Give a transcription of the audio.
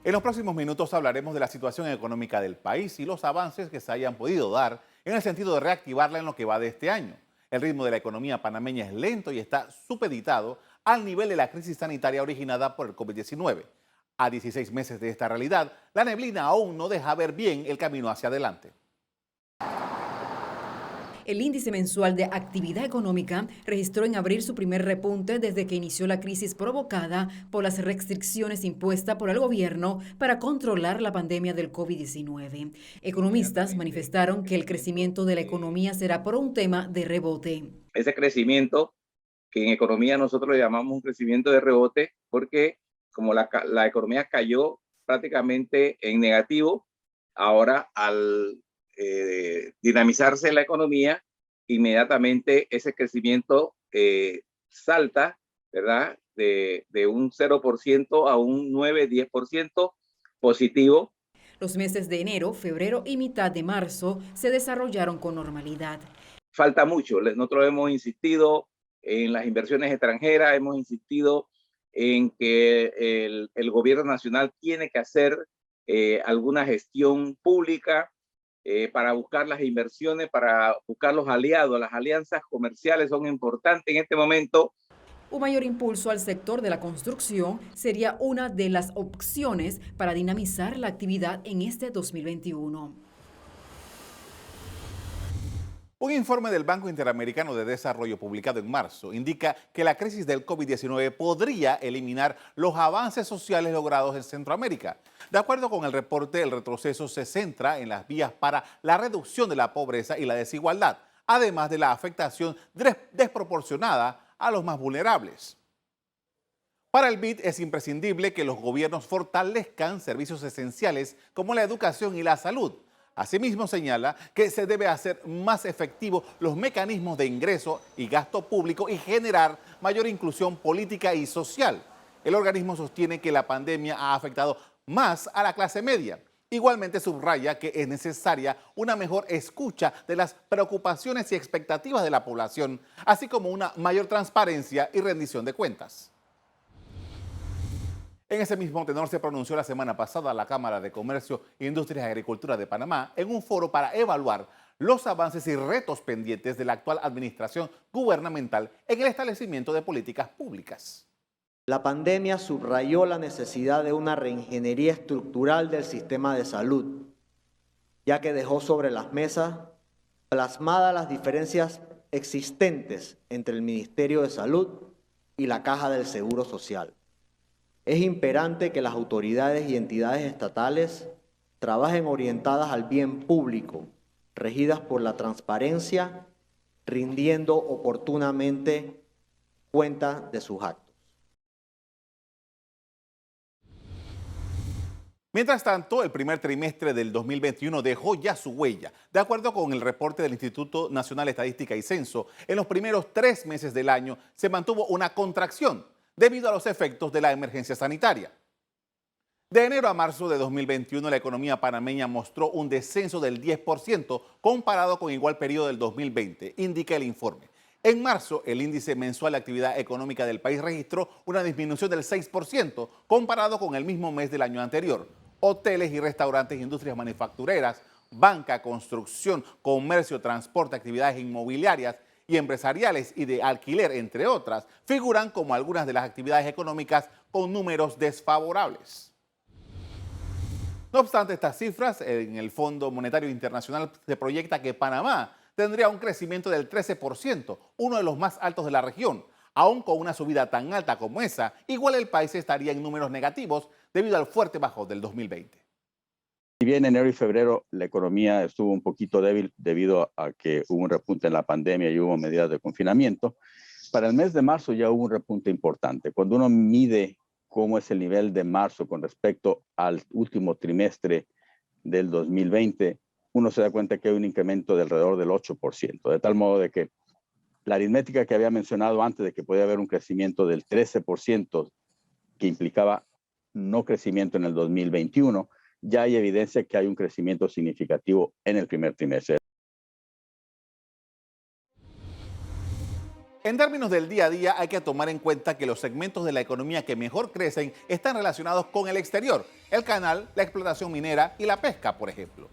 En los próximos minutos hablaremos de la situación económica del país y los avances que se hayan podido dar en el sentido de reactivarla en lo que va de este año. El ritmo de la economía panameña es lento y está supeditado al nivel de la crisis sanitaria originada por el COVID-19. A 16 meses de esta realidad, la neblina aún no deja ver bien el camino hacia adelante. El índice mensual de actividad económica registró en abril su primer repunte desde que inició la crisis provocada por las restricciones impuestas por el gobierno para controlar la pandemia del COVID-19. Economistas manifestaron que el crecimiento de la economía será por un tema de rebote. Ese crecimiento que en economía nosotros le llamamos un crecimiento de rebote porque como la economía cayó prácticamente en negativo, ahora al dinamizarse la economía, inmediatamente ese crecimiento salta, ¿verdad? De un 0% a un 9-10% positivo. Los meses de enero, febrero y mitad de marzo se desarrollaron con normalidad. Falta mucho. Nosotros hemos insistido en las inversiones extranjeras, hemos insistido en que el gobierno nacional tiene que hacer alguna gestión pública para buscar las inversiones, para buscar los aliados. Las alianzas comerciales son importantes en este momento. Un mayor impulso al sector de la construcción sería una de las opciones para dinamizar la actividad en este 2021. Un informe del Banco Interamericano de Desarrollo publicado en marzo indica que la crisis del COVID-19 podría eliminar los avances sociales logrados en Centroamérica. De acuerdo con el reporte, el retroceso se centra en las vías para la reducción de la pobreza y la desigualdad, además de la afectación desproporcionada a los más vulnerables. Para el BID es imprescindible que los gobiernos fortalezcan servicios esenciales como la educación y la salud. Asimismo, señala que se debe hacer más efectivos los mecanismos de ingreso y gasto público y generar mayor inclusión política y social. El organismo sostiene que la pandemia ha afectado más a la clase media. Igualmente subraya que es necesaria una mejor escucha de las preocupaciones y expectativas de la población, así como una mayor transparencia y rendición de cuentas. En ese mismo tenor se pronunció la semana pasada la Cámara de Comercio, Industrias y Agricultura de Panamá en un foro para evaluar los avances y retos pendientes de la actual administración gubernamental en el establecimiento de políticas públicas. La pandemia subrayó la necesidad de una reingeniería estructural del sistema de salud, ya que dejó sobre las mesas plasmadas las diferencias existentes entre el Ministerio de Salud y la Caja del Seguro Social. Es imperante que las autoridades y entidades estatales trabajen orientadas al bien público, regidas por la transparencia, rindiendo oportunamente cuenta de sus actos. Mientras tanto, el primer trimestre del 2021 dejó ya su huella. De acuerdo con el reporte del Instituto Nacional de Estadística y Censo, en los primeros 3 meses del año se mantuvo una contracción debido a los efectos de la emergencia sanitaria. De enero a marzo de 2021, la economía panameña mostró un descenso del 10% comparado con igual periodo del 2020, indica el informe. En marzo, el índice mensual de actividad económica del país registró una disminución del 6% comparado con el mismo mes del año anterior. Hoteles y restaurantes, industrias manufactureras, banca, construcción, comercio, transporte, actividades inmobiliarias y empresariales y de alquiler, entre otras, figuran como algunas de las actividades económicas con números desfavorables. No obstante estas cifras, en el Fondo Monetario Internacional se proyecta que Panamá tendría un crecimiento del 13%, uno de los más altos de la región. Aún con una subida tan alta como esa, igual el país estaría en números negativos debido al fuerte bajón del 2020. Si bien enero y febrero la economía estuvo un poquito débil debido a que hubo un repunte en la pandemia y hubo medidas de confinamiento, para el mes de marzo ya hubo un repunte importante. Cuando uno mide cómo es el nivel de marzo con respecto al último trimestre del 2020, uno se da cuenta que hay un incremento de alrededor del 8%, de tal modo de que la aritmética que había mencionado antes de que podía haber un crecimiento del 13% que implicaba no crecimiento en el 2021, ya hay evidencia que hay un crecimiento significativo en el primer trimestre. En términos del día a día, hay que tomar en cuenta que los segmentos de la economía que mejor crecen están relacionados con el exterior, el canal, la explotación minera y la pesca, por ejemplo.